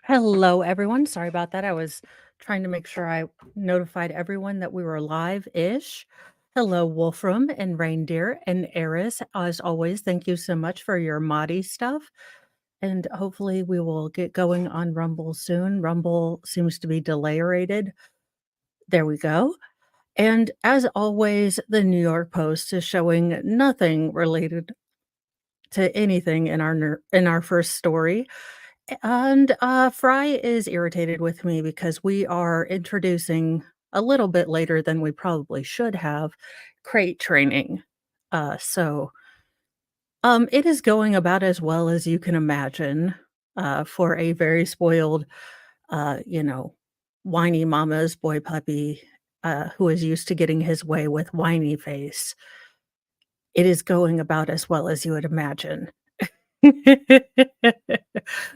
Hello, everyone. Sorry about that. I was trying to make sure I notified everyone that we were live-ish. Hello, Wolfram and Reindeer and Eris. As always, thank you so much for your Mahdi stuff. And hopefully we will get going on Rumble soon. Rumble seems to be delay-rated. There we go. And as always, the New York Post is showing nothing related to anything in our first story. And, Fry is irritated with me because we are introducing a little bit later than we probably should have crate training. It is going about as well as you can imagine, for a very spoiled, uh, you know, whiny mama's boy puppy, who is used to getting his way with whiny face. It is going about as well as you would imagine.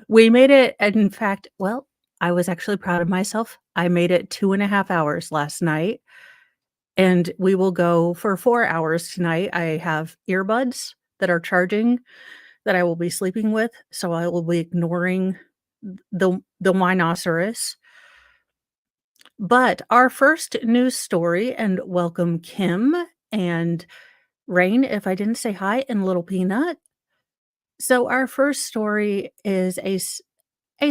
We made it, and in fact, well, I was actually proud of myself. I made it 2.5 hours last night, and we will go for 4 hours tonight. I have earbuds that are charging that I will be sleeping with, so I will be ignoring the rhinoceros. But our first news story, and welcome Kim and Rain, if I didn't say hi, and Little Peanut. So our first story is a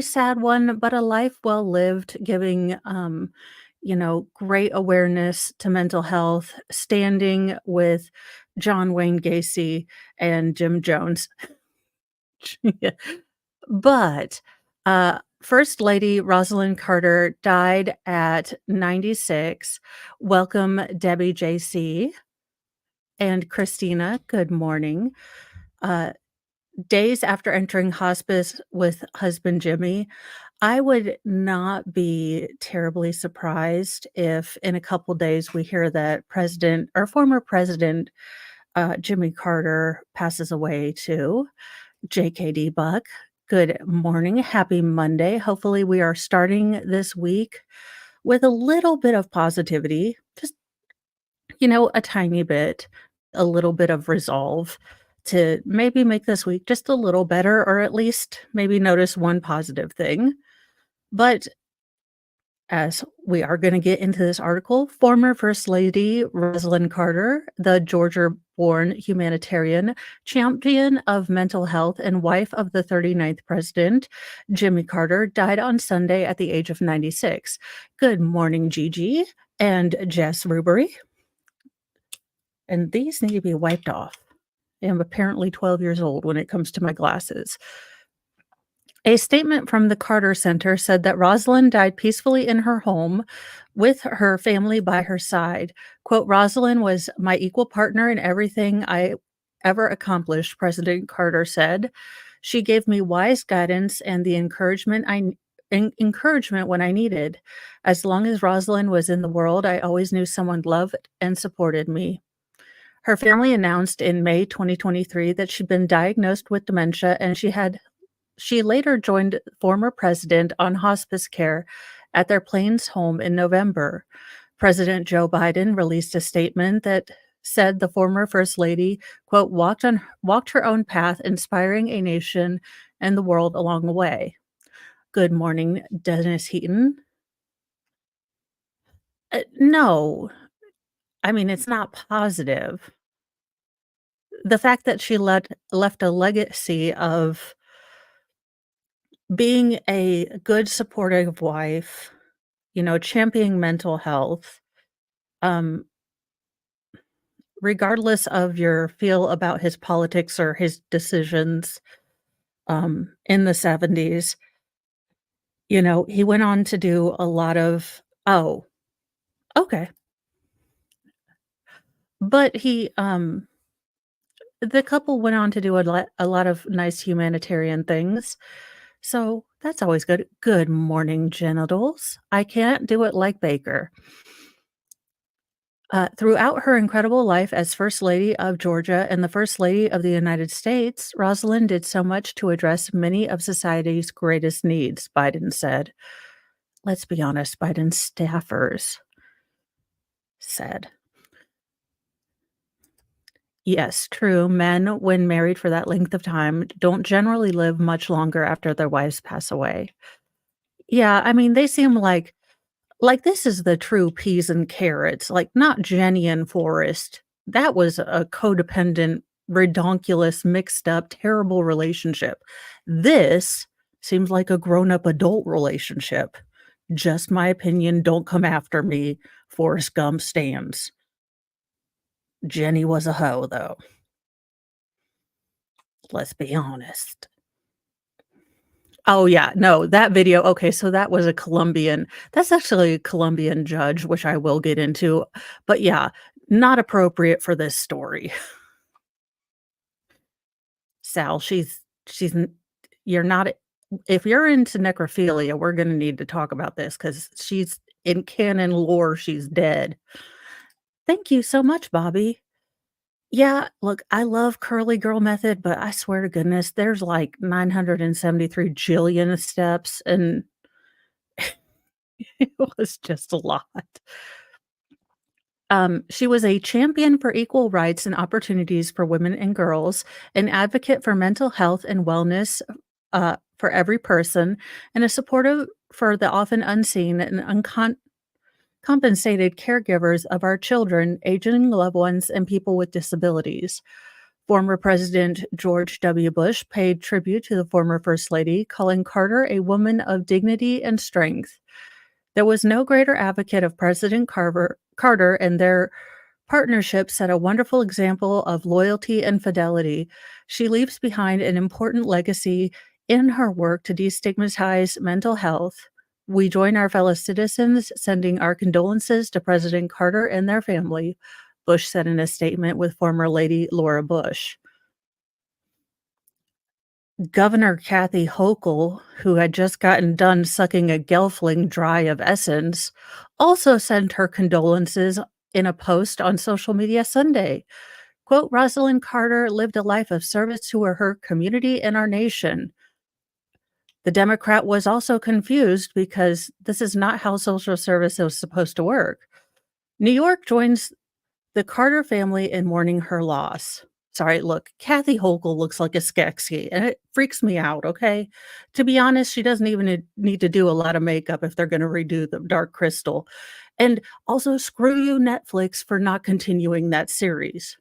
sad one, but a life well lived, giving, great awareness to mental health, standing with John Wayne Gacy and Jim Jones. Yeah. But, First Lady Rosalind Carter died at 96. Welcome, Debbie JC and Christina, good morning. Uh, Days after entering hospice with husband Jimmy, I would not be terribly surprised if in a couple days we hear that President or former President, Jimmy Carter passes away too. JKD Buck, good morning, happy Monday. Hopefully, we are starting this week with a little bit of positivity, just, a tiny bit, a little bit of resolve to maybe make this week just a little better or at least maybe notice one positive thing. But as we are going to get into this article, former First Lady Rosalind Carter, the Georgia born humanitarian, champion of mental health, and wife of the 39th president, Jimmy Carter, died on Sunday at the age of 96. Good morning, Gigi and Jess Rubery. And these need to be wiped off. I am apparently 12 years old when it comes to my glasses. A statement from the Carter Center said that Rosalind died peacefully in her home with her family by her side. Quote, Rosalind was my equal partner in everything I ever accomplished, President Carter said. She gave me wise guidance and the encouragement when I needed. As long as Rosalind was in the world, I always knew someone loved and supported me. Her family announced in May 2023 that she'd been diagnosed with dementia, and she later joined former president on hospice care at their Plains home in November. President Joe Biden released a statement that said the former first lady, quote, walked her own path, inspiring a nation and the world along the way. Good morning, Dennis Heaton. No, I mean, it's not positive. The fact that she left a legacy of being a good supportive wife, championing mental health, um, regardless of your feel about his politics or his decisions, in the 70s, he went on to do a lot of oh, okay. But the couple went on to do a lot of nice humanitarian things, so that's always good. Good morning, genitals. I can't do it like Baker. Throughout her incredible life as First Lady of Georgia and the First Lady of the United States, Rosalind did so much to address many of society's greatest needs, Biden said. Let's be honest, Biden's staffers said. Yes, true. Men, when married for that length of time, don't generally live much longer after their wives pass away. Yeah, I mean, they seem like this is the true peas and carrots, like, not Jenny and Forrest. That was a codependent, redonkulous, mixed up, terrible relationship. This seems like a grown-up adult relationship. Just my opinion, don't come after me, Forrest Gump stands. Jenny was a hoe, though, let's be honest. Oh, yeah, no, that video okay, so that was a Colombian that's actually a Colombian judge, which I will get into, but yeah, not appropriate for this story. Sal, she's n you're not if you're into necrophilia, we're gonna need to talk about this because she's in canon lore, she's dead. Thank you so much, Bobby. Yeah, look, I love curly girl method, but I swear to goodness, there's like 973 jillion steps, and it was just a lot. She was a champion for equal rights and opportunities for women and girls, an advocate for mental health and wellness for every person, and a supportive for the often unseen and uncompensated caregivers of our children, aging loved ones, and people with disabilities. Former President George W. Bush paid tribute to the former First Lady, calling Carter a woman of dignity and strength. There was no greater advocate of Carter, and their partnership set a wonderful example of loyalty and fidelity. She leaves behind an important legacy in her work to destigmatize mental health. We join our fellow citizens sending our condolences to President Carter and their family, Bush said in a statement with former Lady Laura Bush. Governor Kathy Hochul, who had just gotten done sucking a Gelfling dry of essence, also sent her condolences in a post on social media Sunday. Quote, Rosalind Carter lived a life of service to her community and our nation. The Democrat was also confused because this is not how social service is supposed to work. New York joins the Carter family in mourning her loss. Sorry, look, Kathy Hochul looks like a Skeksis, and it freaks me out, okay? To be honest, she doesn't even need to do a lot of makeup if they're gonna redo The Dark Crystal. And also, screw you, Netflix, for not continuing that series.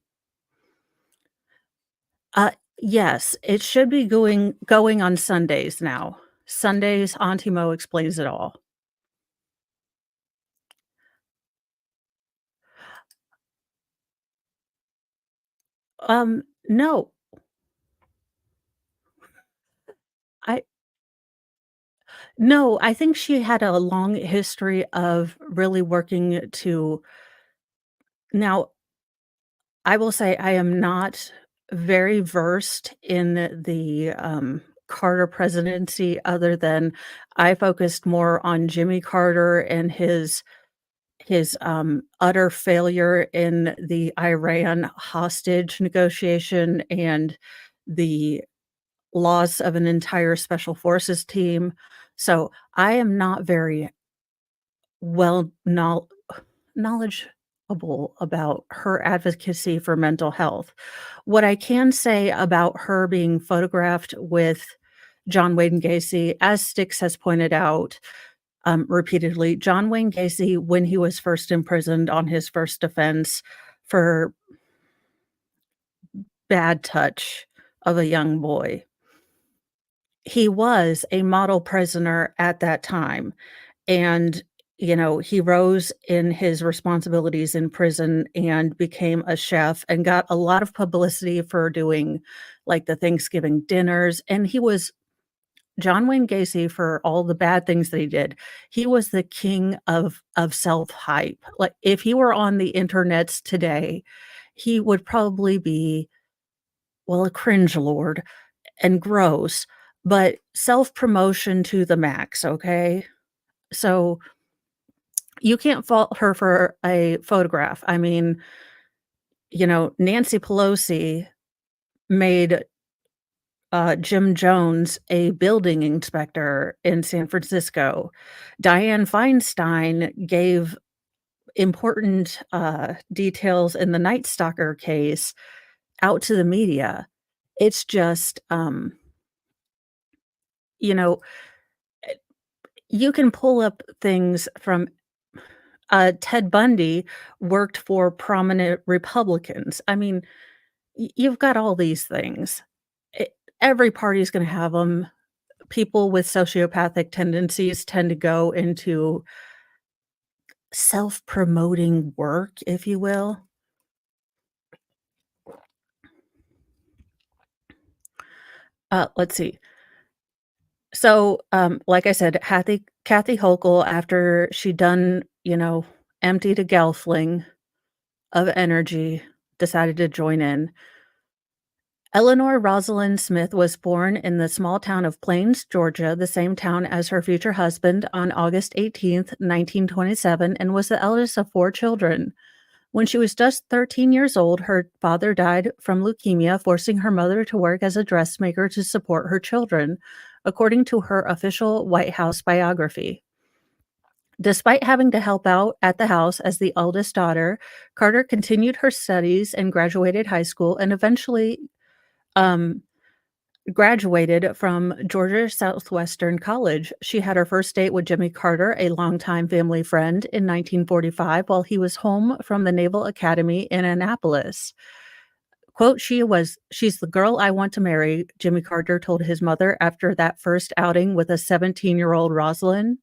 Uh, yes, it should be going on Sundays now. Sundays, Auntie Mo explains it all. No, I no, I think she had a long history of really working to now, I will say I am not very versed in Carter presidency other than I focused more on Jimmy Carter and his utter failure in the Iran hostage negotiation and the loss of an entire special forces team. So, I am not very well knowledgeable about her advocacy for mental health. What I can say about her being photographed with John Wayne Gacy, as Styx has pointed out, repeatedly, John Wayne Gacy, when he was first imprisoned on his first offense for bad touch of a young boy, he was a model prisoner at that time. And, he rose in his responsibilities in prison and became a chef and got a lot of publicity for doing, like, the Thanksgiving dinners, and he was John Wayne Gacy, for all the bad things that he did, he was the king of self-hype. Like, if he were on the internets today, he would probably be, well, a cringe lord and gross, but self-promotion to the max, okay? So you can't fault her for a photograph. I mean, Nancy Pelosi made, Jim Jones a building inspector in San Francisco. Dianne Feinstein gave important, details in the Night Stalker case out to the media. It's just, you know You can pull up things from Ted Bundy worked for prominent Republicans. I mean, you've got all these things. It, every party is going to have them. People with sociopathic tendencies tend to go into self-promoting work, if you will. Let's see. So, like I said, Kathy Hochul, after she done, emptied a Gelfling of energy, decided to join in. Eleanor Rosalind Smith was born in the small town of Plains, Georgia, the same town as her future husband, on August 18th, 1927, and was the eldest of 4 children. When she was just 13 years old, her father died from leukemia, forcing her mother to work as a dressmaker to support her children, according to her official White House biography. Despite having to help out at the house as the eldest daughter, Carter continued her studies and graduated high school and eventually um, graduated from Georgia Southwestern College. She had her first date with Jimmy Carter, a longtime family friend, in 1945 while he was home from the Naval Academy in Annapolis. Quote, she's the girl I want to marry, Jimmy Carter told his mother after that first outing with a 17-year-old Rosalind.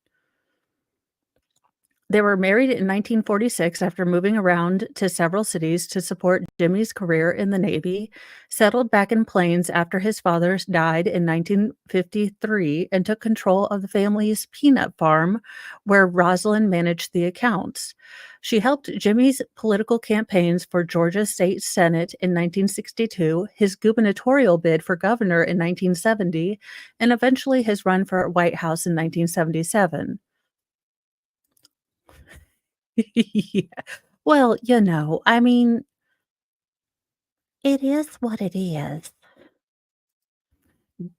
They were married in 1946 after moving around to several cities to support Jimmy's career in the Navy, settled back in Plains after his father died in 1953, and took control of the family's peanut farm, where Rosalind managed the accounts. She helped Jimmy's political campaigns for Georgia State Senate in 1962, his gubernatorial bid for governor in 1970, and eventually his run for White House in 1977. Yeah. Well, I mean, it is what it is.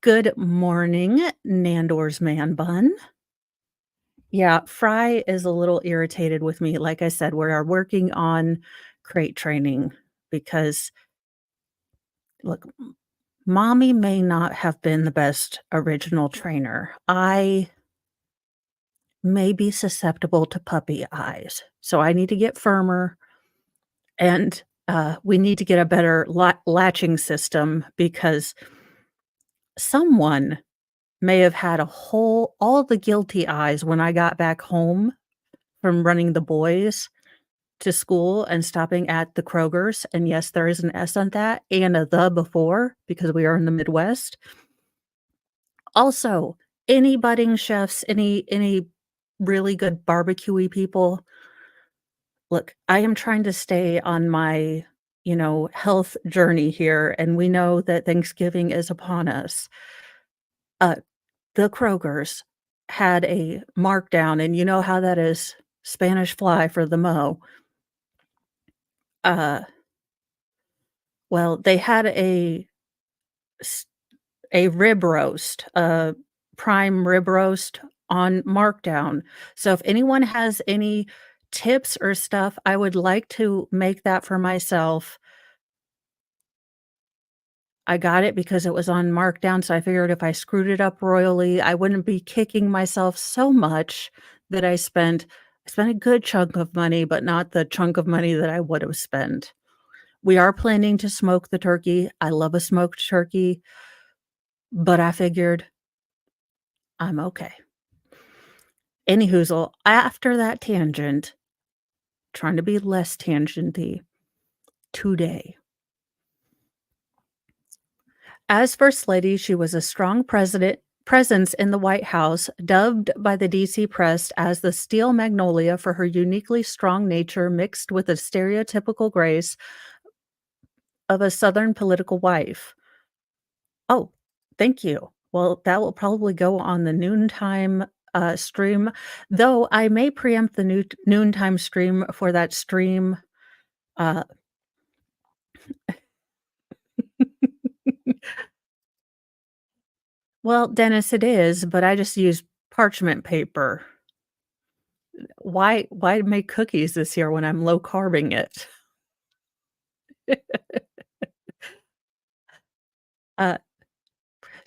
Good morning, Nandor's man bun. Yeah, Fry is a little irritated with me. Like I said, we are working on crate training because, look, mommy may not have been the best original trainer. I may be susceptible to puppy eyes, so I need to get firmer. And, we need to get a better latching system because someone may have had all the guilty eyes when I got back home from running the boys to school and stopping at the Kroger's, and yes, there is an S on that and a "the" before because we are in the Midwest. Also, any budding chefs, any really good barbecuey people, look, I am trying to stay on my, health journey here, and we know that Thanksgiving is upon us. Uh, the Kroger's had a markdown, and you know how that is Spanish fly for the mo. Uh, well, they had s a rib roast, a prime rib roast on markdown. So if anyone has any tips or stuff, I would like to make that for myself. I got it because it was on markdown, so I figured if I screwed it up royally, I wouldn't be kicking myself so much that I spent a good chunk of money, but not the chunk of money that I would have spent. We are planning to smoke the turkey. I love a smoked turkey, but I figured I'm okay. Anyhoozle, after that tangent, trying to be less tangenty, today. As First Lady, she was a strong presence in the White House, dubbed by the DC press as the steel magnolia for her uniquely strong nature mixed with the stereotypical grace of a Southern political wife. Oh, thank you. Well, that will probably go on the noontime stream, though I may preempt the noontime stream for that stream. Uh, well, Dennis, it is, but I just use parchment paper. Why make cookies this year when I'm low carbing it? Uh,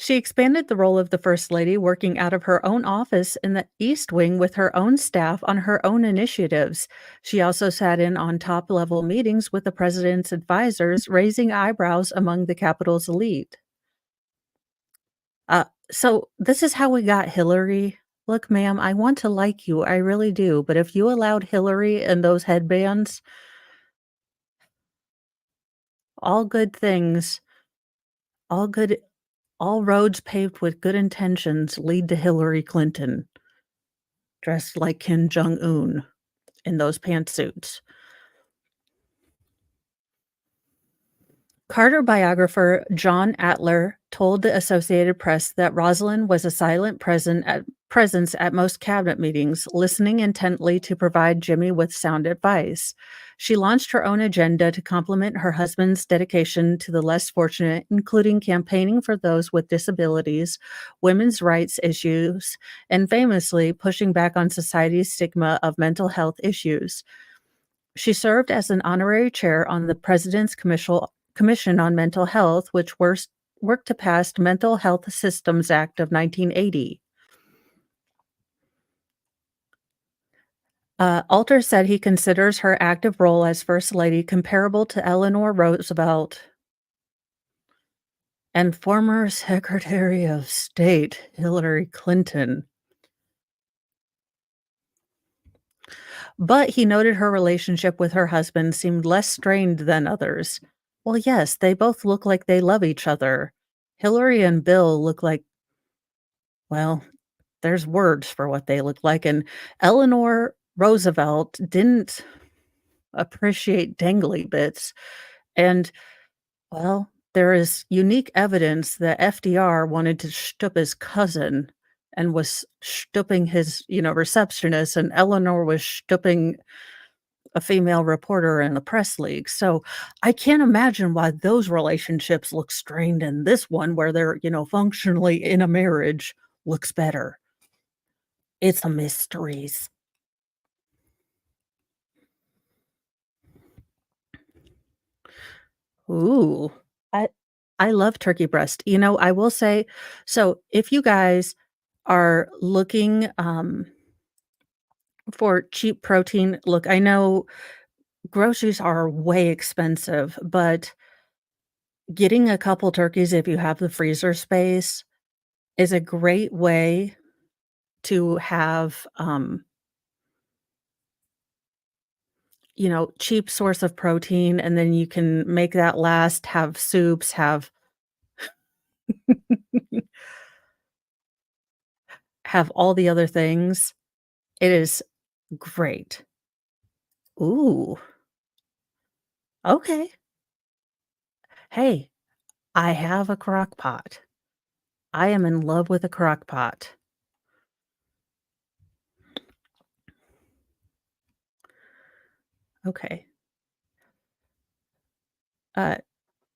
She expanded the role of the First Lady, working out of her own office in the East Wing with her own staff on her own initiatives. She also sat in on top level meetings with the president's advisors, raising eyebrows among the Capitol's elite. So, this is how we got Hillary. Look, ma'am, I want to like you, I really do, but if you allowed Hillary and those headbands, all good things, all good all roads paved with good intentions lead to Hillary Clinton, dressed like Kim Jong Un in those pantsuits. Carter biographer John Atler told the Associated Press that Rosalind was a silent presence at most cabinet meetings, listening intently to provide Jimmy with sound advice. She launched her own agenda to complement her husband's dedication to the less fortunate, including campaigning for those with disabilities, women's rights issues, and famously pushing back on society's stigma of mental health issues. She served as an honorary chair on the President's Commission on Mental Health, which worked to pass Mental Health Systems Act of 1980. Alter said he considers her active role as First Lady comparable to Eleanor Roosevelt and former Secretary of State Hillary Clinton. But he noted her relationship with her husband seemed less strained than others. Well, yes, they both look like they love each other. Hillary and Bill look like, well, there's words for what they look like, and Eleanor Roosevelt didn't appreciate dangly bits, and, well, there is unique evidence that FDR wanted to shtup his cousin and was shtupping his, receptionist, and Eleanor was shtupping a female reporter in the press league. So I can't imagine why those relationships look strained and this one where they're, functionally in a marriage looks better. It's a mysteries. Ooh. I I love turkey breast. I will say, so if you guys are looking for cheap protein, look, I know groceries are way expensive, but getting a couple turkeys if you have the freezer space is a great way to have, cheap source of protein, and then you can make that last, have soups, have all the other things. It is great. Ooh, okay. Hey, I have a crock pot. I am in love with a crock pot. Okay. Uh,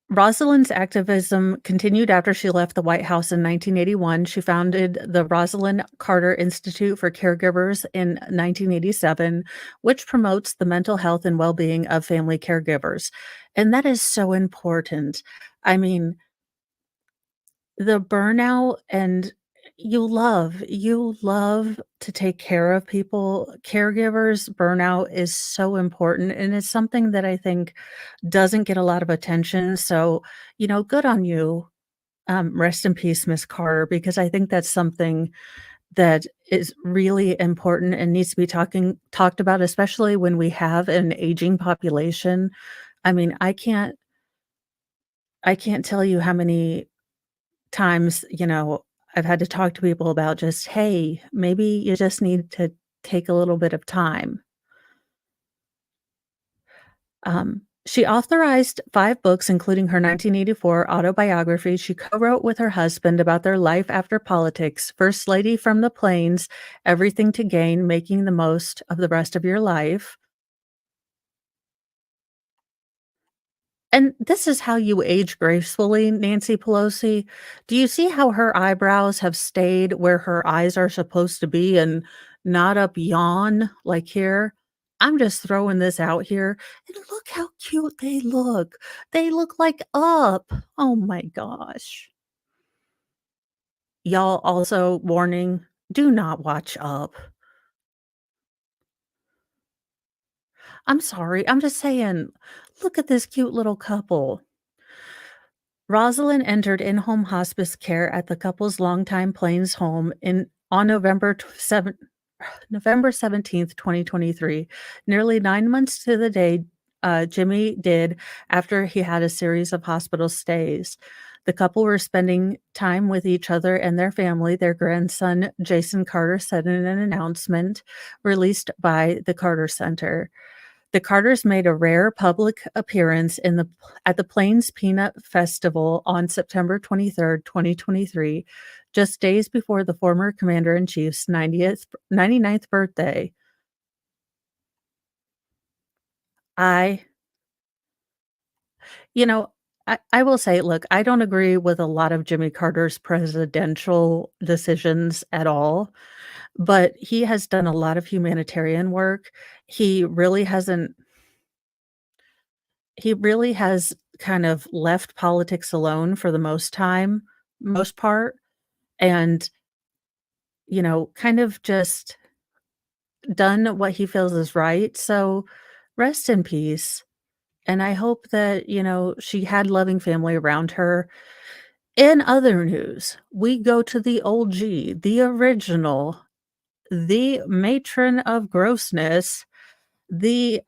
Rosalind's activism continued after she left the White House in 1981. She founded the Rosalind Carter Institute for Caregivers in 1987, which promotes the mental health and well-being of family caregivers. And that is so important. I mean, the burnout and you love to take care of people. Caregivers burnout is so important, and it's something that I think doesn't get a lot of attention, so, good on you. Rest in peace, Miss Carter, because I think that's something that is really important and needs to be talked about, especially when we have an aging population. I mean, I can't tell you how many times, I've had to talk to people about just, "Hey, maybe you just need to take a little bit of time." She authorized 5 books, including her 1984 autobiography she co-wrote with her husband about their life after politics, First Lady from the Plains, Everything to Gain, Making the Most of the Rest of Your Life. And this is how you age gracefully, Nancy Pelosi. Do you see how her eyebrows have stayed where her eyes are supposed to be and not up yawn like here? I'm just throwing this out here, and look how cute they look. They look like up. Oh my gosh. Y'all also warning, do not watch Up. I'm sorry, I'm just saying, look at this cute little couple. Rosalind entered in-home hospice care at the couple's longtime Plains home in on November 17th, 2023, nearly 9 months to the day, Jimmy did after he had a series of hospital stays. The couple were spending time with each other and their family, their grandson, Jason Carter, said in an announcement released by the Carter Center. The Carters made a rare public appearance at the Plains Peanut Festival on September 23rd, 2023, just days before the former Commander-in-Chief's 99th birthday. I you know, I will say, look, I don't agree with a lot of Jimmy Carter's presidential decisions at all, but he has done a lot of humanitarian work. He really hasn't He really has kind of left politics alone for the most part, and, kind of just done what he feels is right, so rest in peace, and I hope that, she had loving family around her. In other news, we go to the old G, the original, the matron of grossness, the,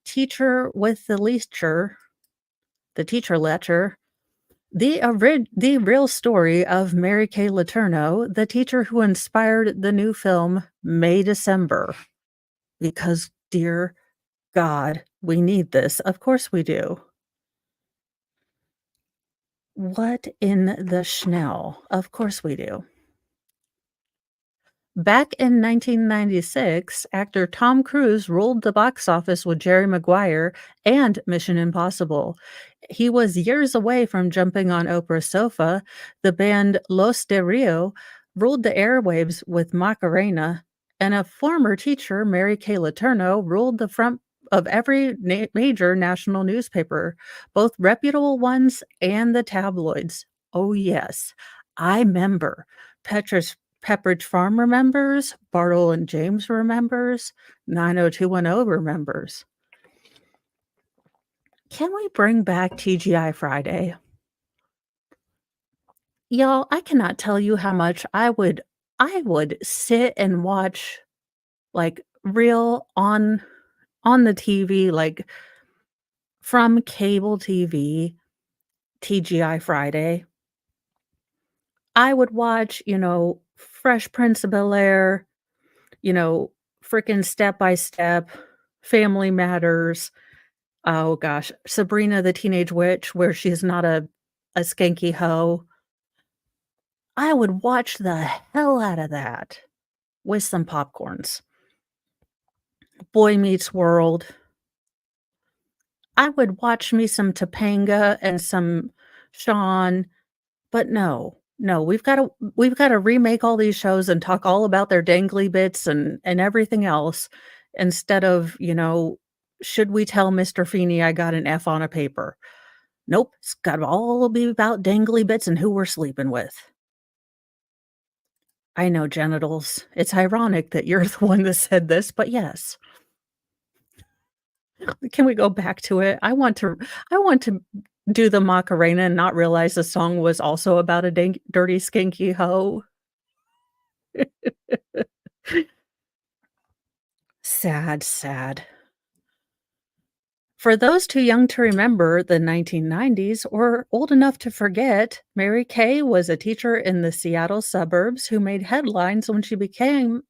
teacher with the teacher lecture. The real story of Mary Kay Letourneau, the teacher who inspired the new film May December, because, dear God, we need this. Of course we do. What in the Schnell? Of course we do. Back in 1996, actor Tom Cruise ruled the box office with Jerry Maguire and Mission Impossible. He was years away from jumping on Oprah's sofa. The band Los de Rio ruled the airwaves with Macarena, and a former teacher, Mary Kay Letourneau, ruled the front of every major national newspaper, both reputable ones and the tabloids. Oh, yes, I remember. Petra's Pepperidge Farm remembers, Bartle and James remembers, 90210 remembers. Can we bring back TGI Friday? Y'all, I cannot tell you how much I would sit and watch, like, real on the TV, like, from cable TV, TGI Friday. I would watch, Fresh Prince of Bel-Air, you know, frickin' Step by Step, Family Matters. Oh gosh, Sabrina the Teenage Witch, where she's not a skanky hoe. I would watch the hell out of that with some popcorns. Boy Meets World. I would watch me some Topanga and some Shawn, but no, no, we've gotta remake all these shows and talk all about their dangly bits and everything else instead of, should we tell Mr. Feeney I got an F on a paper? Nope, it's gotta all be about dangly bits and who we're sleeping with. I know, genitals. It's ironic that you're the one that said this, but yes. Can we go back to it? I want to do the Macarena and not realize the song was also about a dirty, skanky hoe. Sad, sad. For those too young to remember the 1990s or old enough to forget, Mary Kay was a teacher in the Seattle suburbs who made headlines when she began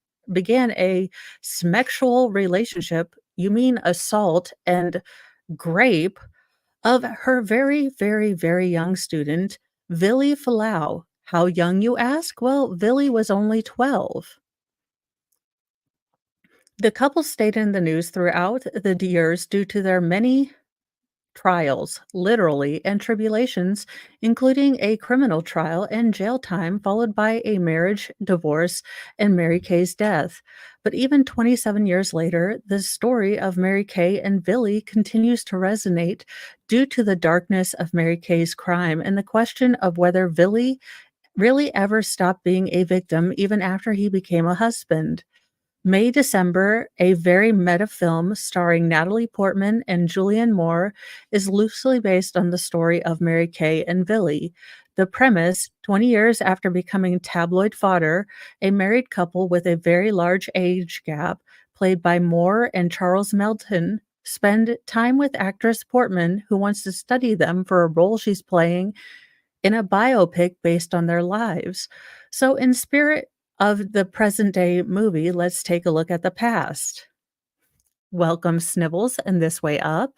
a smexual relationship, you mean assault and grape, of her very, very, very young student, Villy Falau. How young, you ask? Well, Villy was only 12. The couple stayed in the news throughout the years due to their many trials, literally, and tribulations, including a criminal trial and jail time, followed by a marriage, divorce, and Mary Kay's death. But even 27 years later, the story of Mary Kay and Billy continues to resonate due to the darkness of Mary Kay's crime and the question of whether Billy really ever stopped being a victim even after he became a husband. May December, a very meta film starring Natalie Portman and Julianne Moore, is loosely based on the story of Mary Kay and Billy. The premise: 20 years after becoming tabloid fodder, a married couple with a very large age gap, played by Moore and Charles Melton, spend time with actress Portman, who wants to study them for a role she's playing in a biopic based on their lives. So, in spirit of the present day movie, let's take a look at the past. Welcome, Snibbles, and This Way Up.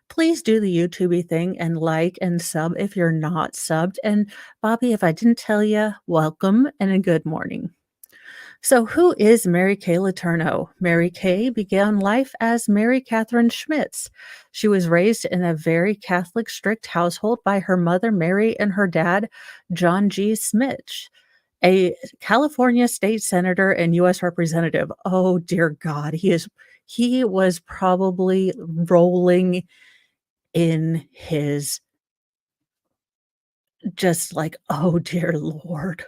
Please do the YouTubey thing and like and sub if you're not subbed. And Bobby, if I didn't tell you, welcome and a good morning. So, who is Mary Kay Letourneau? Mary Kay began life as Mary Catherine Schmitz. She was raised in a very Catholic, strict household by her mother, Mary, and her dad, John G. Schmitz, a California state senator and U.S. representative. Oh, dear God. He was probably rolling in his just like, oh, dear Lord.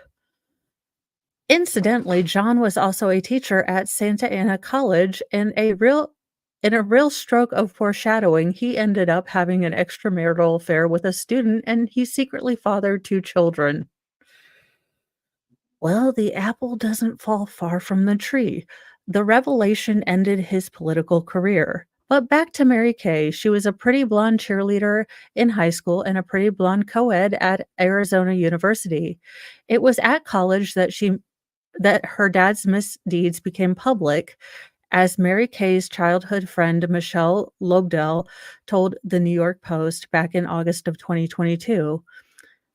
Incidentally, John was also a teacher at Santa Ana College. In a real stroke of foreshadowing, he ended up having an extramarital affair with a student, and he secretly fathered 2 children. Well, the apple doesn't fall far from the tree. The revelation ended his political career. But back to Mary Kay. She was a pretty blonde cheerleader in high school and a pretty blonde co-ed at Arizona University. It was at college that her dad's misdeeds became public, as Mary Kay's childhood friend Michelle Lobdell told the New York Post back in August of 2022.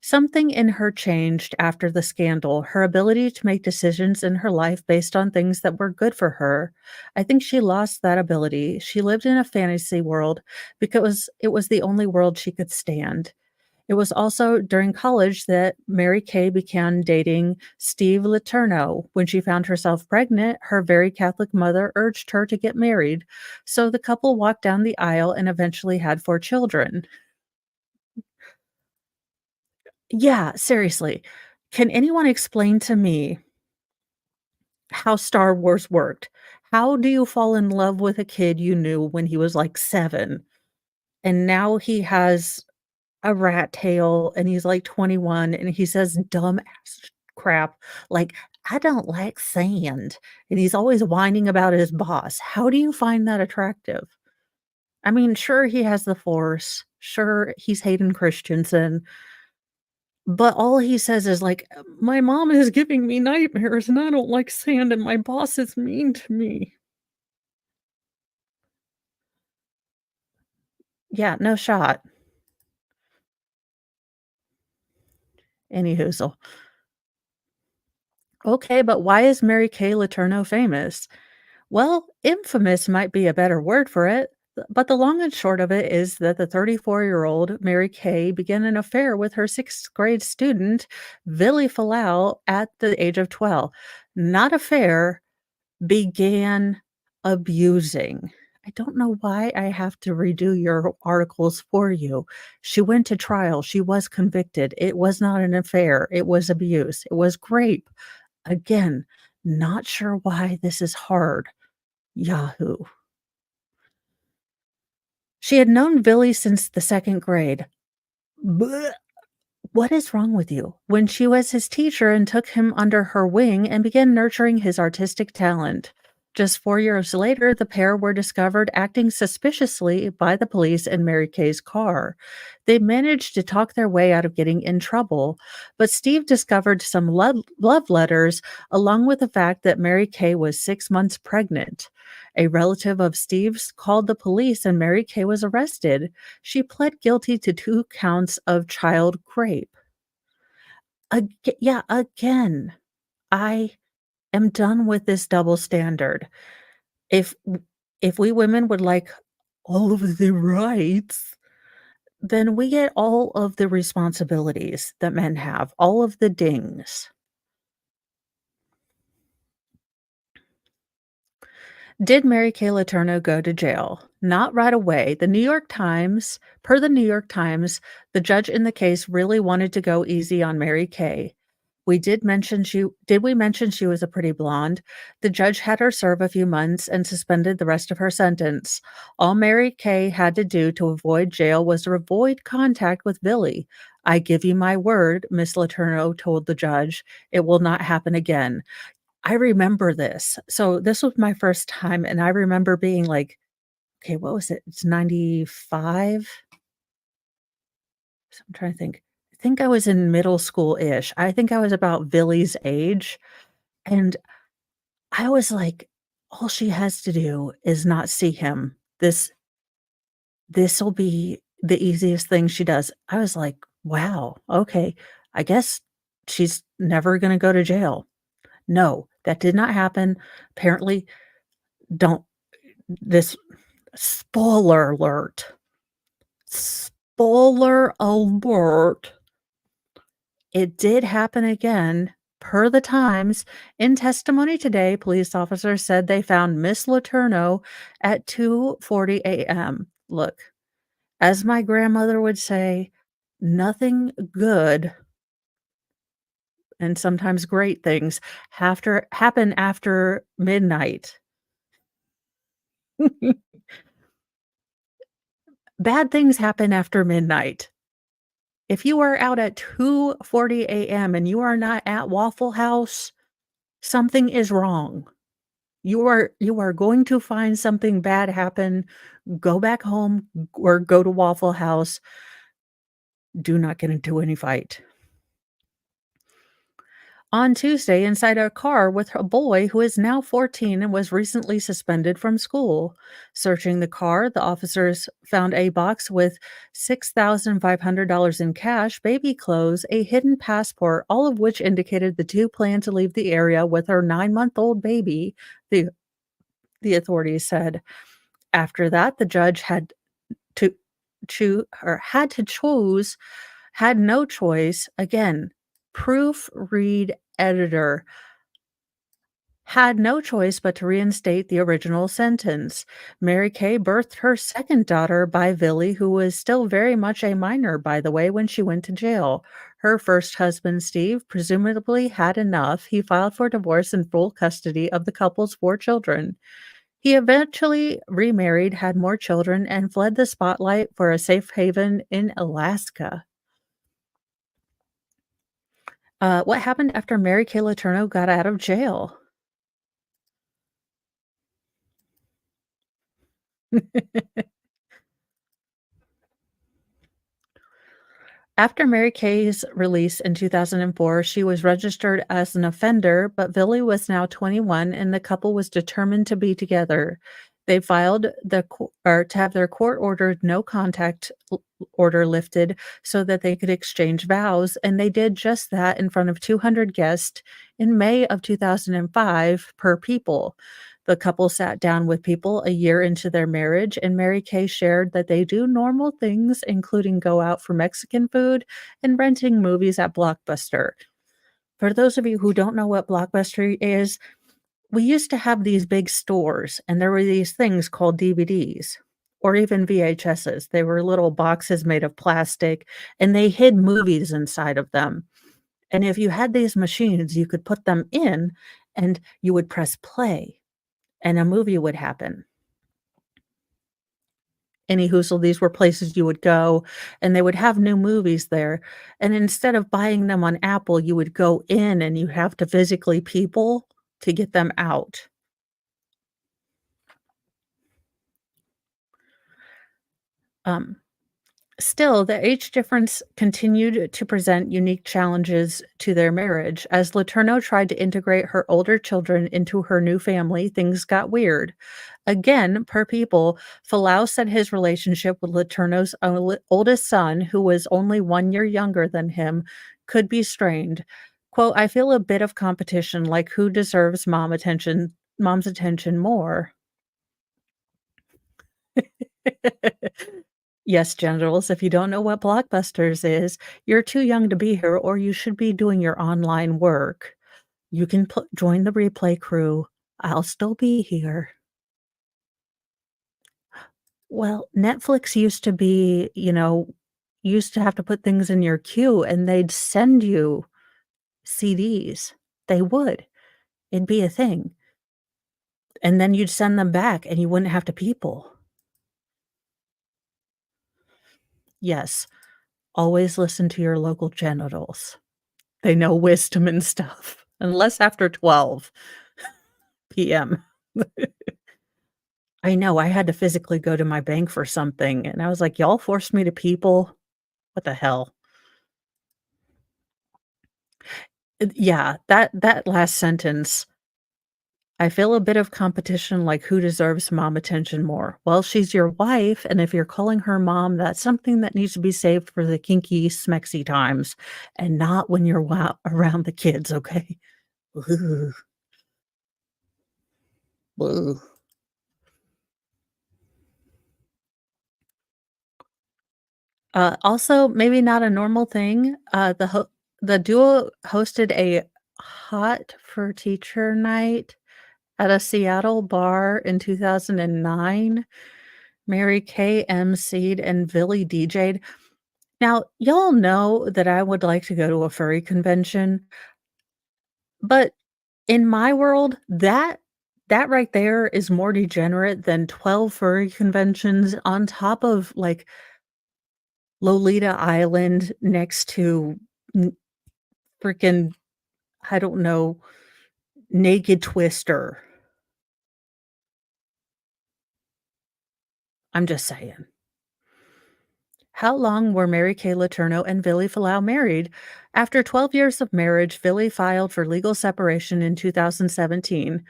Something in her changed after the scandal, her ability to make decisions in her life based on things that were good for her. I think she lost that ability. She lived in a fantasy world because it was the only world she could stand. It was also during college that Mary Kay began dating Steve Letourneau. When she found herself pregnant, her very Catholic mother urged her to get married. So the couple walked down the aisle and eventually had 4 children. Yeah, seriously. Can anyone explain to me how Star Wars worked? How do you fall in love with a kid you knew when he was like 7, and now he has a rat tail and he's like 21 and he says dumb ass crap like, "I don't like sand," and he's always whining about his boss. How do you find that attractive? I mean, sure, he has the Force, sure, he's Hayden Christensen, but all he says is like, "My mom is giving me nightmares and I don't like sand and my boss is mean to me." Yeah, no shot. Any Hoozle. Okay, but why is Mary Kay Letourneau famous? Well, infamous might be a better word for it, but the long and short of it is that the 34-year-old Mary Kay began an affair with her sixth grade student, Billy Falau, at the age of 12. Not affair, began abusing. I don't know why I have to redo your articles for you. She went to trial. She was convicted. It was not an affair. It was abuse. It was rape. Again, not sure why this is hard. Yahoo. She had known Billy since the 2nd grade. Blech. What is wrong with you? When she was his teacher and took him under her wing and began nurturing his artistic talent. Just 4 years later, the pair were discovered acting suspiciously by the police in Mary Kay's car. They managed to talk their way out of getting in trouble, but Steve discovered some love letters along with the fact that Mary Kay was 6 months pregnant. A relative of Steve's called the police and Mary Kay was arrested. She pled guilty to 2 counts of child rape. Yeah, again, I am done with this double standard. If if we women would like all of the rights, then we get all of the responsibilities that men have, all of the dings. Did Mary Kay Letourneau go to jail? Not right away. Per the New York Times, the judge in the case really wanted to go easy on Mary Kay. We did we mention she was a pretty blonde? The judge had her serve a few months and suspended the rest of her sentence. All Mary Kay had to do to avoid jail was to avoid contact with Billy. "I give you my word," Miss Letourneau told the judge, "it will not happen again." I remember this. So, this was my first time, and I remember being like, okay, what was it? It's 95? So I'm trying to think. I think I was in middle school-ish. I think I was about Billy's age, and I was like, "All she has to do is not see him. This'll be the easiest thing she does." I was like, "Wow, okay. I guess she's never gonna go to jail." No, that did not happen. Apparently, don't this spoiler alert. Spoiler alert. It did happen again, per the Times. In testimony today, police officers said they found Miss Letourneau at 2:40 AM. Look, as my grandmother would say, nothing good, and sometimes great things, happen after midnight. Bad things happen after midnight. If you are out at 2:40 AM and you are not at Waffle House, something is wrong. You are going to find something bad happen, go back home or go to Waffle House. Do not get into any fight. On Tuesday, inside a car with a boy who is now 14 and was recently suspended from school. Searching the car, the officers found a box with $6,500 in cash, baby clothes, a hidden passport, all of which indicated the two planned to leave the area with her 9-month-old baby, the, the authorities said. After that, the judge to had to choose had no choice. Again, proofread editor had no choice but to reinstate the original sentence. Mary Kay birthed her second daughter by Billy, who was still very much a minor, by the way, when she went to jail. Her first husband, Steve, presumably had enough. He filed for divorce and full custody of the couple's 4 children. He eventually remarried, had more children, and fled the spotlight for a safe haven in Alaska. What happened after Mary Kay Letourneau got out of jail? After Mary Kay's release in 2004, she was registered as an offender, but Billy was now 21 and the couple was determined to be together. They filed to have their court-ordered no contact order lifted so that they could exchange vows, and they did just that in front of 200 guests in May of 2005 per people. The couple sat down with people a year into their marriage, and Mary Kay shared that they do normal things, including go out for Mexican food and renting movies at Blockbuster. For those of you who don't know what Blockbuster is, we used to have these big stores, and there were these things called DVDs or even VHSs. They were little boxes made of plastic, and they hid movies inside of them. And if you had these machines, you could put them in, and you would press play, and a movie would happen. Anyhoozle, these were places you would go, and they would have new movies there, and instead of buying them on Apple, you would go in and you have to physically people to get them out. Um, Still, the age difference continued to present unique challenges to their marriage. As Letourneau tried to integrate her older children into her new family, things got weird. Again, per People, Falau said his relationship with Letourneau's oldest son, who was only 1 year younger than him, could be strained. Quote, "I feel a bit of competition, like who deserves mom's attention more." Yes, generals, if you don't know what Blockbusters is, you're too young to be here or you should be doing your online work. You can join the replay crew. I'll still be here. Well, Netflix used to be, used to have to put things in your queue and they'd send you CDs. They would. It'd be a thing, and then you'd send them back, and you wouldn't have to people. Yes, always listen to your local genitals. They know wisdom and stuff, unless after 12 PM. I know, I had to physically go to my bank for something, and I was like, "Y'all forced me to people? What the hell?" Yeah, that last sentence, I feel a bit of competition, like, who deserves mom attention more? Well, she's your wife, and if you're calling her mom, that's something that needs to be saved for the kinky, smexy times, and not when you're around the kids, okay? Ugh, ugh. Also, maybe not a normal thing, the duo hosted a Hot for Teacher night at a Seattle bar in 2009. Mary Kay emceed and Billy DJ'd. Now, y'all know that I would like to go to a furry convention, but in my world, that right there is more degenerate than 12 furry conventions on top of, like, Lolita Island next to n freaking, I don't know, Naked Twister. I'm just saying. How long were Mary Kay Letourneau and Billy Falau married? After 12 years of marriage, Billy filed for legal separation in 2017.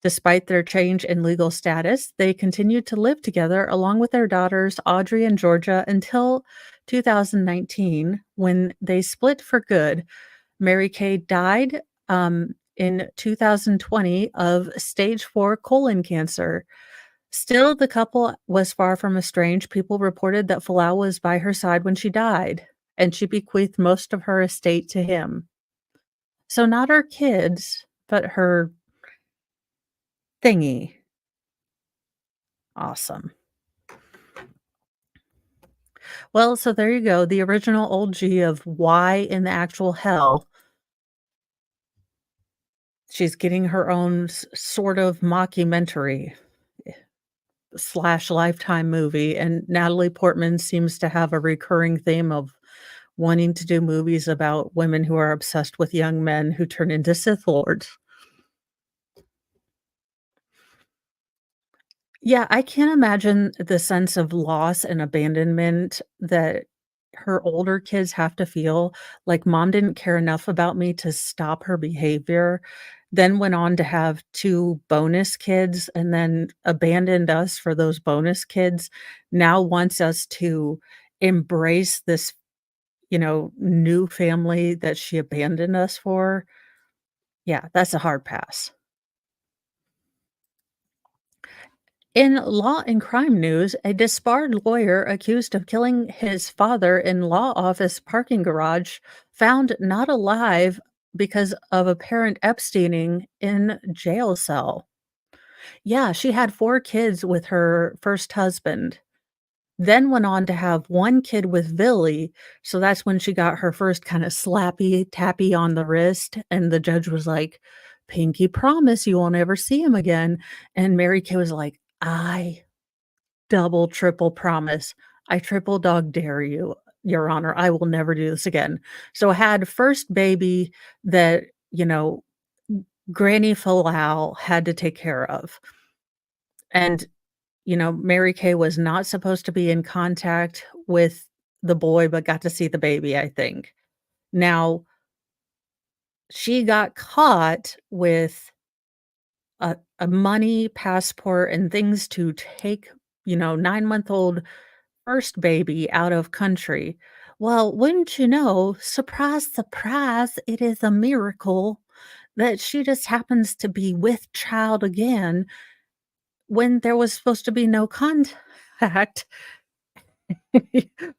Despite their change in legal status, they continued to live together along with their daughters, Audrey and Georgia, until 2019 when they split for good. Mary Kay died in 2020 of stage 4 colon cancer. Still, the couple was far from estranged. People reported that Falau was by her side when she died, and she bequeathed most of her estate to him. So, not her kids, but her thingy. Awesome. Well, so there you go. The original old G of why in the actual hell she's getting her own sort of mockumentary slash Lifetime movie, and Natalie Portman seems to have a recurring theme of wanting to do movies about women who are obsessed with young men who turn into Sith Lords. Yeah, I can't imagine the sense of loss and abandonment that her older kids have to feel, like, "Mom didn't care enough about me to stop her behavior, then went on to have 2 bonus kids, and then abandoned us for those bonus kids, now wants us to embrace this, new family that she abandoned us for." Yeah, that's a hard pass. In law and crime news, a disbarred lawyer accused of killing his father in law office parking garage found not alive because of apparent Epsteining in jail cell. Yeah, she had 4 kids with her first husband, then went on to have 1 kid with Billy, so that's when she got her first kinda slappy, tappy on the wrist, and the judge was like, "Pinky promise you won't ever see him again," and Mary Kay was like, "I double, triple promise. I triple dog dare you, your honor. I will never do this again." So I had first baby that, Granny Falau had to take care of. And, Mary Kay was not supposed to be in contact with the boy, but got to see the baby, I think. Now, she got caught with a money passport and things to take, 9-month-old first baby out of country. Well, wouldn't you know, surprise, surprise, it is a miracle that she just happens to be with child again when there was supposed to be no contact.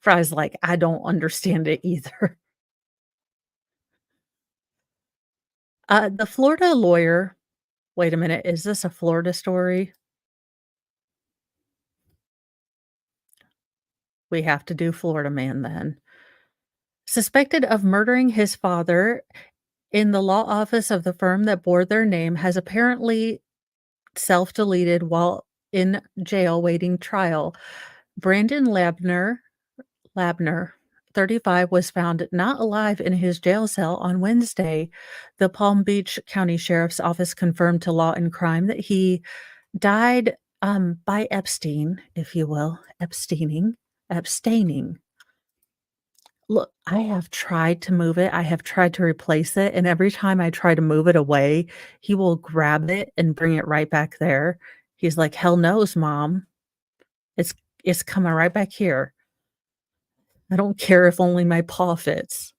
Fry's like, "I don't understand it either." The Florida lawyer wait a minute, is this a Florida story? We have to do Florida man then. Suspected of murdering his father in the law office of the firm that bore their name has apparently self-deleted while in jail waiting trial. Brandon Labner, 35, was found not alive in his jail cell on Wednesday. The Palm Beach County Sheriff's Office confirmed to Law and Crime that he died, by Epstein, if you will, abstaining. Look, I have tried to move it, I have tried to replace it, and every time I try to move it away, he will grab it and bring it right back there. He's like, "Hell knows, mom. It's it's coming right back here. I don't care if only my paw fits."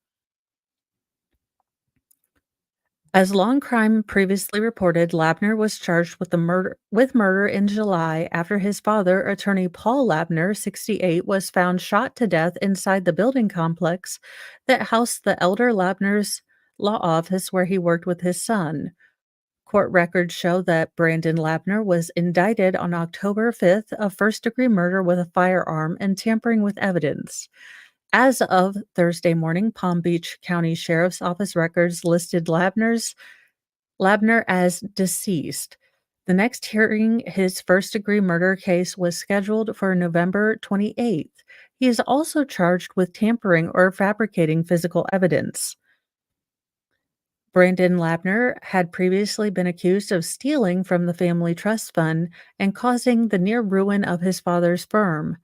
As Long Crime previously reported, Labner was charged with murder in July after his father, attorney Paul Labner, 68, was found shot to death inside the building complex that housed the elder Labner's law office where he worked with his son. Court records show that Brandon Labner was indicted on October 5th of first-degree murder with a firearm and tampering with evidence. As of Thursday morning, Palm Beach County Sheriff's Office records listed Labner as deceased. The next hearing, his first-degree murder case, was scheduled for November 28th. He is also charged with tampering or fabricating physical evidence. Brandon Labner had previously been accused of stealing from the family trust fund and causing the near ruin of his father's firm.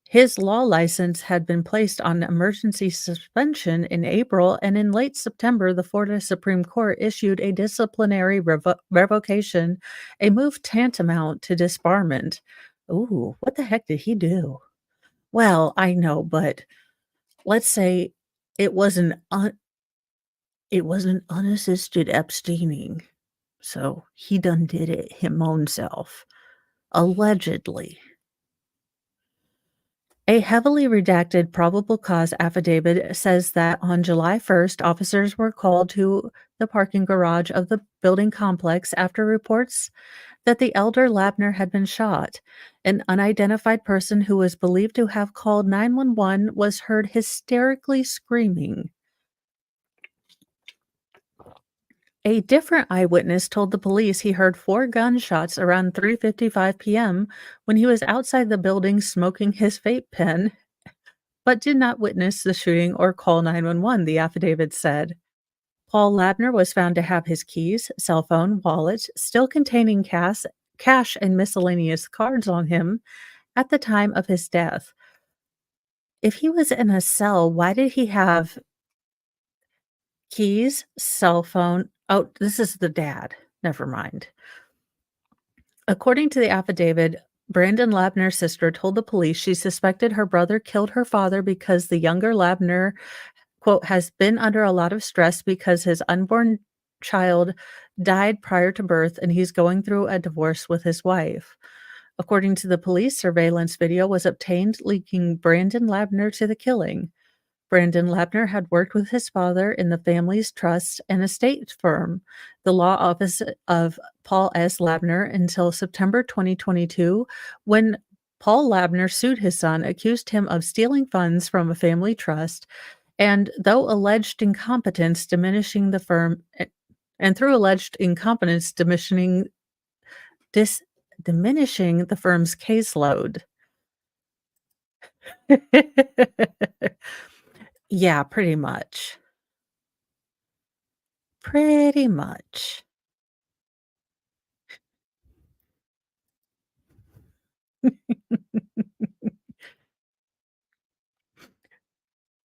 His law license had been placed on emergency suspension in April, and in late September, the Florida Supreme Court issued a disciplinary revocation, a move tantamount to disbarment. Ooh, what the heck did he do? Well, I know, but let's say it was an unassisted abstaining. So he done did it him own self, allegedly. A heavily redacted probable cause affidavit says that on July 1st, officers were called to the parking garage of the building complex after reports that the elder Labner had been shot. An unidentified person who was believed to have called 911 was heard hysterically screaming. A different eyewitness told the police he heard 4 gunshots around 3:55 p.m. when he was outside the building smoking his vape pen, but did not witness the shooting or call 911, the affidavit said. Paul Labner was found to have his keys, cell phone, wallet, still containing cash and miscellaneous cards on him at the time of his death. If he was in a cell, why did he have keys, cell phone? Oh, this is the dad. Never mind. According to the affidavit, Brandon Labner's sister told the police she suspected her brother killed her father because the younger Labner, quote, has been under a lot of stress because his unborn child died prior to birth and he's going through a divorce with his wife. According to the police, surveillance video was obtained linking Brandon Labner to the killing. Brandon Labner had worked with his father in the family's trust and estate firm, the law office of Paul S. Labner, until September 2022, when Paul Labner sued his son, accused him of stealing funds from a family trust, and though alleged incompetence diminishing the firm and through alleged incompetence dis, diminishing the firm's caseload. Yeah, pretty much. Pretty much.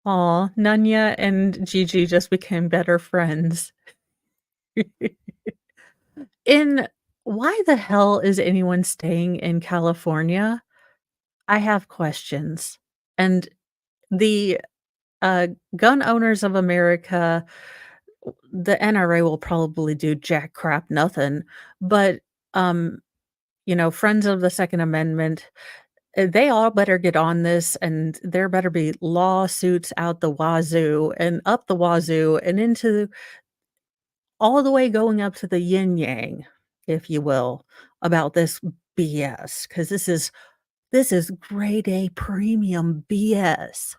Aw, Nunya and Gigi just became better friends. In Why the hell is anyone staying in California? I have questions. And the, uh, Gun Owners of America, the NRA will probably do jack crap nothing, but, um, Friends of the Second Amendment, they all better get on this, and there better be lawsuits out the wazoo and up the wazoo and into all the way going up to the yin yang, if you will, about this BS, because this is grade A premium BS.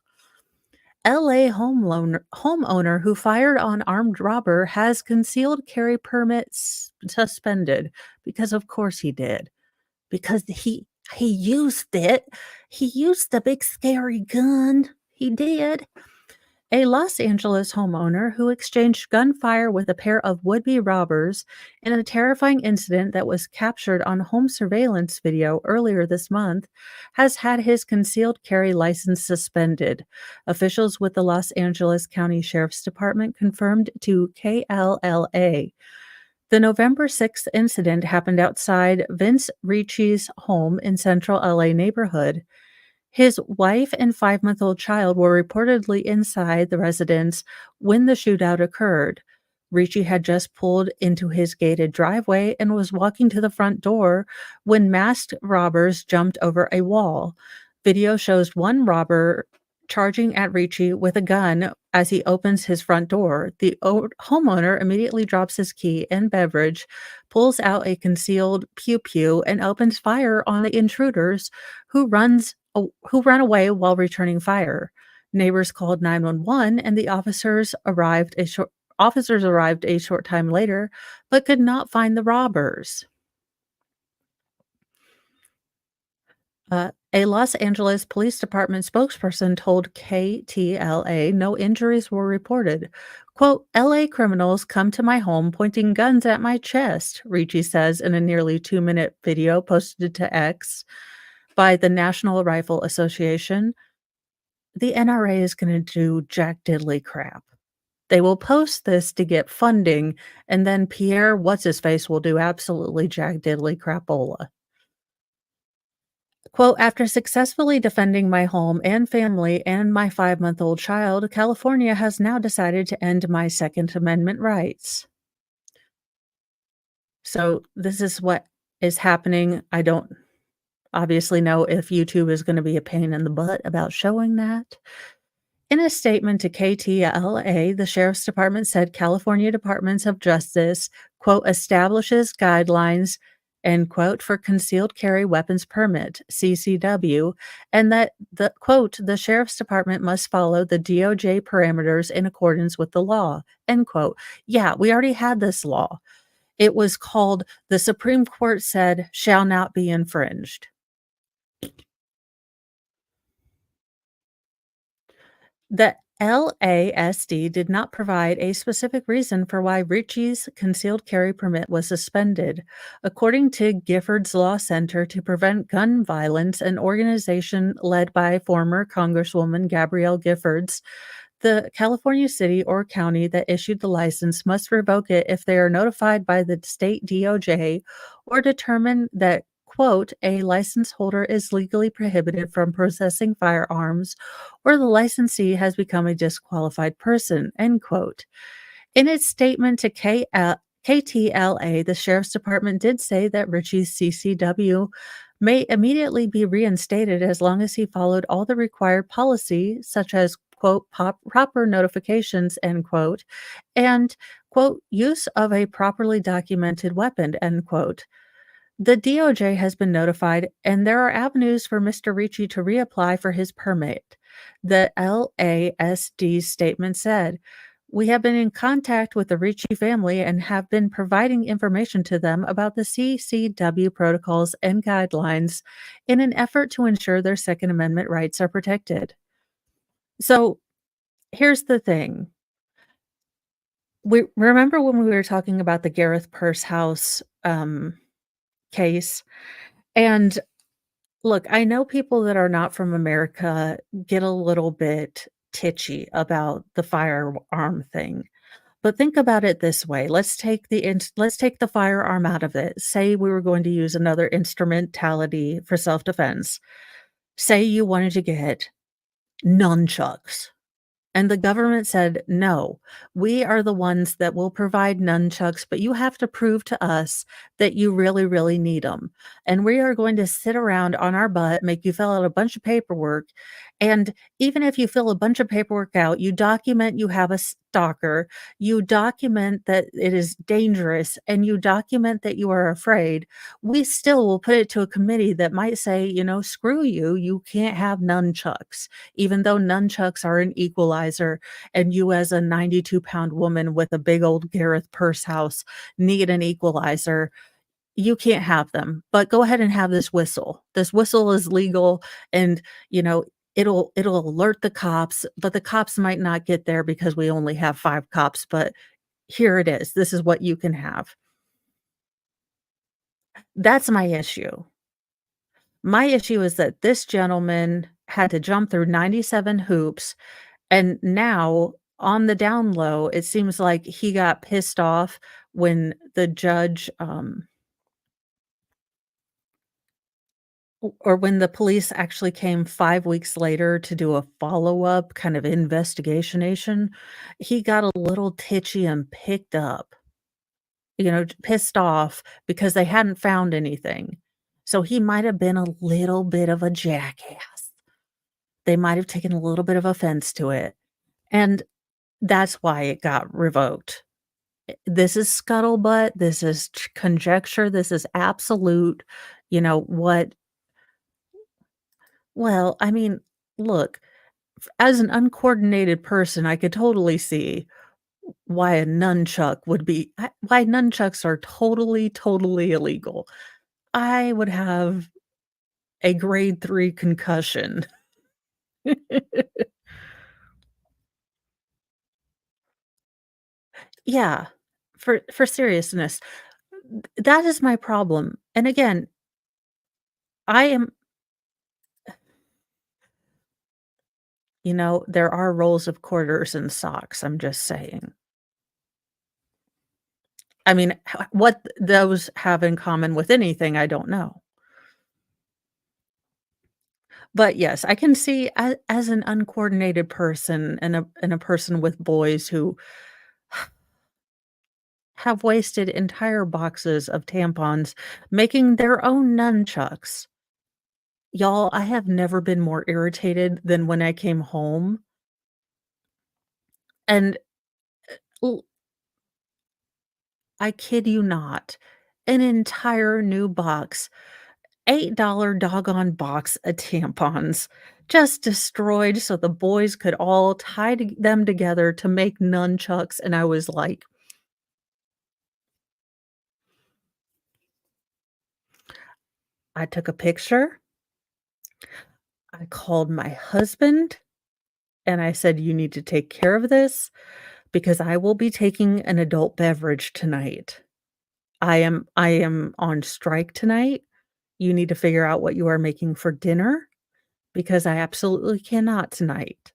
LA homeowner who fired on armed robber has concealed carry permits suspended because of course he did. Because he used it. He used the big scary gun. He did. A Los Angeles homeowner who exchanged gunfire with a pair of would-be robbers in a terrifying incident that was captured on home surveillance video earlier this month has had his concealed carry license suspended. Officials with the Los Angeles County Sheriff's Department confirmed to KLLA. The November 6th incident happened outside Vince Ricci's home in Central LA neighborhood. His wife and 5-month-old child were reportedly inside the residence when the shootout occurred. Ricci had just pulled into his gated driveway and was walking to the front door when masked robbers jumped over a wall. Video shows one robber charging at Ricci with a gun as he opens his front door. The homeowner immediately drops his key and beverage, pulls out a concealed pew pew, and opens fire on the intruders who ran away while returning fire. Neighbors called 911 and the officers arrived a short time later, but could not find the robbers. A Los Angeles Police Department spokesperson told KTLA no injuries were reported. Quote, LA criminals come to my home pointing guns at my chest, Ricci says in a nearly 2-minute video posted to X by the National Rifle Association. The NRA is going to do jack diddly crap. They will post this to get funding, and then Pierre What's-His-Face will do absolutely jack diddly crapola. Quote, after successfully defending my home and family and my 5-month-old child, California has now decided to end my Second Amendment rights. So this is what is happening. I don't obviously know if YouTube is going to be a pain in the butt about showing that. In a statement to KTLA, the Sheriff's Department said California Departments of Justice, quote, establishes guidelines, end quote, for concealed carry weapons permit, CCW, and that the quote, the Sheriff's Department must follow the DOJ parameters in accordance with the law, end quote. Yeah, we already had this law. It was called, the Supreme Court said, shall not be infringed. The LASD did not provide a specific reason for why Ricci's concealed carry permit was suspended. According to Giffords Law Center to Prevent Gun Violence, an organization led by former Congresswoman Gabrielle Giffords, the California city or county that issued the license must revoke it if they are notified by the state DOJ or determine that, quote, a license holder is legally prohibited from possessing firearms or the licensee has become a disqualified person, end quote. In its statement to KTLA, the Sheriff's Department did say that Ricci's CCW may immediately be reinstated as long as he followed all the required policy, such as, quote, proper notifications, end quote, and, quote, use of a properly documented weapon, end quote. The DOJ has been notified, and there are avenues for Mr. Ricci to reapply for his permit. The LASD statement said, we have been in contact with the Ricci family and have been providing information to them about the CCW protocols and guidelines in an effort to ensure their Second Amendment rights are protected. So here's the thing. We remember when we were talking about the Gareth Purse House case. And look, I know people that are not from America get a little bit titchy about the firearm thing. But think about it this way. Let's take the firearm out of it. Say we were going to use another instrumentality for self-defense. Say you wanted to get nunchucks. And the government said, no, we are the ones that will provide nunchucks, but you have to prove to us that you really, really need them. And we are going to sit around on our butt, make you fill out a bunch of paperwork, And even if you fill a bunch of paperwork out, you document you have a stalker, you document that it is dangerous, and you document that you are afraid, we still will put it to a committee that might say, "Screw you, you can't have nunchucks," even though nunchucks are an equalizer, and you as a 92-pound woman with a big old Gareth purse house need an equalizer. You can't have them, but go ahead and have this whistle. This whistle is legal and, you know, it'll alert the cops, but the cops might not get there because we only have 5 cops, but here it is. This is what you can have. That's my issue. My issue is that this gentleman had to jump through 97 hoops, and now on the down low, it seems like he got pissed off when the judge, or when the police actually came 5 weeks later to do a follow-up kind of investigationation, he got a little titchy and picked up, pissed off because they hadn't found anything. So he might have been a little bit of a jackass. They might have taken a little bit of offense to it, and that's why it got revoked. This is scuttlebutt, this is conjecture, this is absolute, what well, I mean, look, as an uncoordinated person, I could totally see why a nunchuck would be why nunchucks are totally, totally illegal. I would have a grade 3 concussion. Yeah, for seriousness, that is my problem, and again, I am there are rolls of quarters and socks, I'm just saying. I mean, what those have in common with anything, I don't know. But yes, I can see as an uncoordinated person and a person with boys who have wasted entire boxes of tampons making their own nunchucks. Y'all, I have never been more irritated than when I came home and l I kid you not, an entire new box, $8 doggone box of tampons just destroyed so the boys could all tie them together to make nunchucks, and I was like, I took a picture, I called my husband, and I said, "You need to take care of this because I will be taking an adult beverage tonight. I am on strike tonight. You need to figure out what you are making for dinner because I absolutely cannot tonight."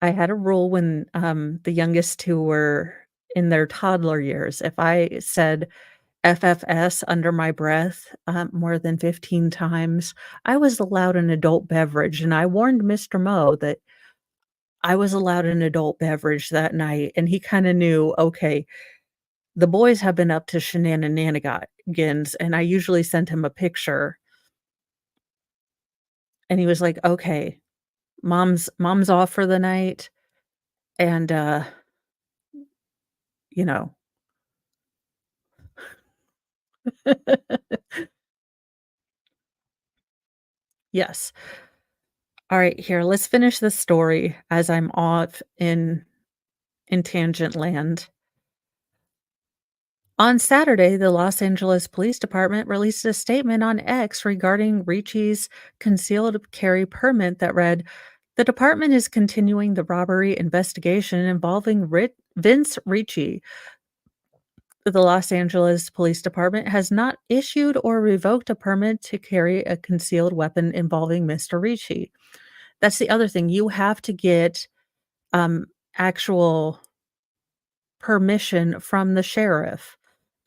I had a rule when, the youngest 2 were in their toddler years. If I said FFS under my breath, more than 15 times, I was allowed an adult beverage, and I warned Mr. Mo that I was allowed an adult beverage that night, and he kinda knew, "Okay, the boys have been up to shenanigans," and I usually sent him a picture, and he was like, "Okay, mom's off for the night, and, you know." Yes. Alright, here, let's finish this story as I'm off in tangent land. On Saturday, the Los Angeles Police Department released a statement on X regarding Ricci's concealed carry permit that read, "The department is continuing the robbery investigation involving Vince Ricci. The Los Angeles Police Department has not issued or revoked a permit to carry a concealed weapon involving Mr. Ricci." That's the other thing. You have to get um, actual permission from the sheriff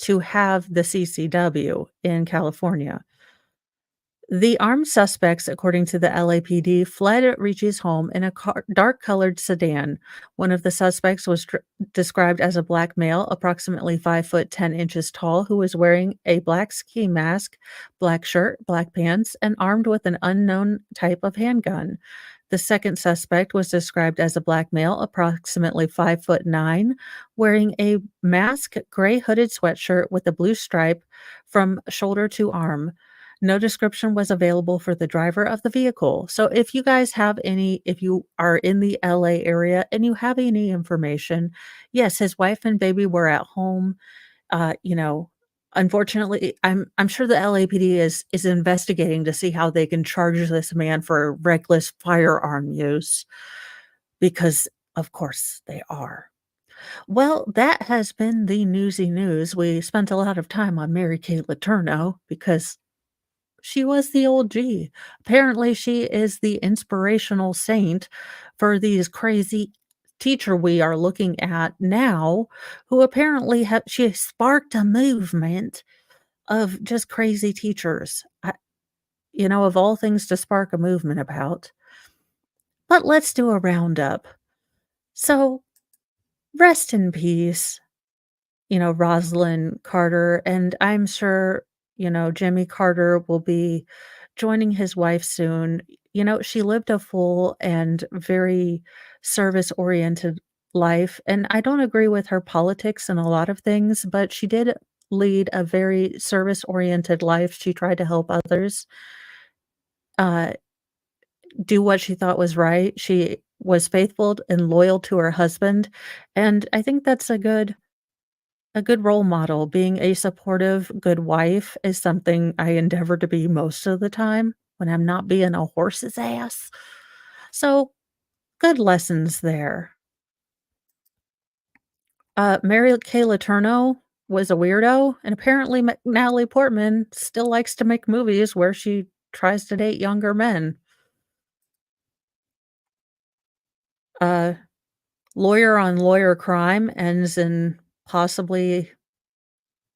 to have the CCW in California. The armed suspects, according to the LAPD, fled at Ricci's home in a dark colored sedan. One of the suspects was described as a black male, approximately 5 foot 10 inches tall, who was wearing a black ski mask, black shirt, black pants, and armed with an unknown type of handgun. The second suspect was described as a black male, approximately 5 foot 9, wearing a mask, gray hooded sweatshirt with a blue stripe from shoulder to arm. No description was available for the driver of the vehicle. So if you are in the LA area and you have any information, yes, his wife and baby were at home. You know, unfortunately, I'm sure the LAPD is investigating to see how they can charge this man for reckless firearm use because of course they are. Well, that has been the newsy news. We spent a lot of time on Mary Kay Letourneau because she was the old G. Apparently, she is the inspirational saint for these crazy teacher we are looking at now, who apparently have she sparked a movement of just crazy teachers. Of all things to spark a movement about. But let's do a roundup. So, rest in peace, Rosalind Carter, and I'm sure, Jimmy Carter will be joining his wife soon. She lived a full and very service-oriented life, and I don't agree with her politics and a lot of things, but she did lead a very service-oriented life. She tried to help others, uh, do what she thought was right. She was faithful and loyal to her husband, and I think that's a good role model. Being a supportive, good wife is something I endeavor to be most of the time when I'm not being a horse's ass. So, good lessons there. Mary Kay Letourneau was a weirdo, and apparently Natalie Portman still likes to make movies where she tries to date younger men. Uh, Lawyer on lawyer crime ends in possibly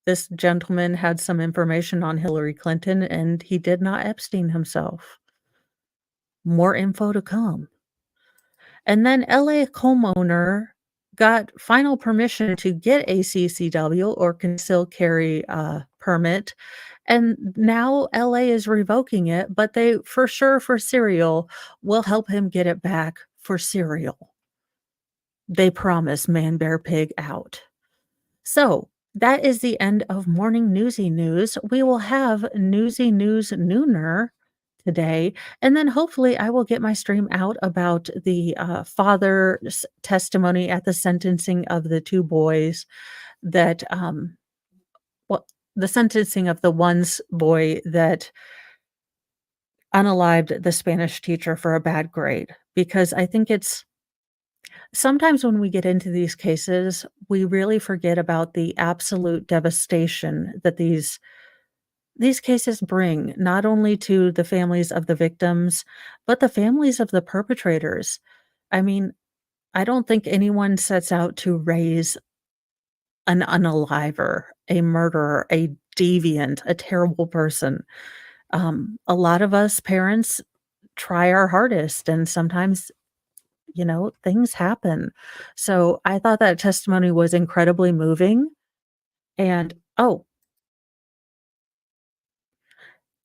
this gentleman had some information on Hillary Clinton, and he did not Epstein himself. More info to come. And then LA homeowner got final permission to get a CCW or concealed carry, permit, and now LA is revoking it, but they for sure for cereal will help him get it back for cereal. They promise man, bear, pig out. So, that is the end of morning newsy news. We will have newsy news nooner today, and then hopefully I will get my stream out about the, father's testimony at the sentencing of the 2 boys that, well, the sentencing of the boy that unalived the Spanish teacher for a bad grade, because I think it's sometimes when we get into these cases, we really forget about the absolute devastation that these cases bring, not only to the families of the victims, but the families of the perpetrators. I mean, I don't think anyone sets out to raise an unaliver, a murderer, a deviant, a terrible person. A lot of us parents try our hardest, and sometimes things happen. So I thought that testimony was incredibly moving. And oh,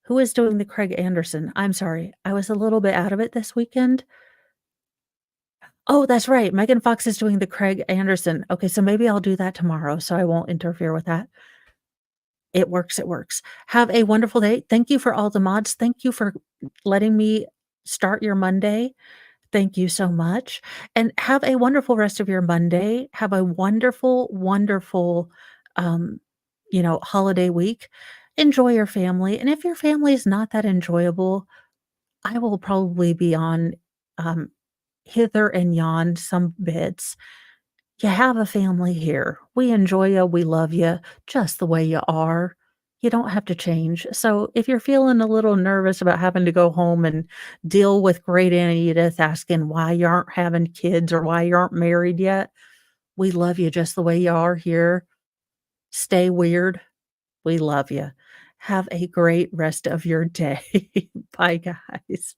who is doing the Craig Anderson? I'm sorry. I was a little bit out of it this weekend. Oh, that's right. Megan Fox is doing the Craig Anderson. Okay, so maybe I'll do that tomorrow so I won't interfere with that. It works, it works. Have a wonderful day. Thank you for all the mods. Thank you for letting me start your Monday. Thank you so much, and have a wonderful rest of your Monday. Have a wonderful, wonderful, um, holiday week. Enjoy your family, and if your family is not that enjoyable, I will probably be on, um, hither and yon some bits. You have a family here. We enjoy you, we love you just the way you are. You don't have to change. So if you're feeling a little nervous about having to go home and deal with great Aunt Edith asking why you aren't having kids or why you aren't married yet, we love you just the way you are here. Stay weird. We love you. Have a great rest of your day. Bye, guys.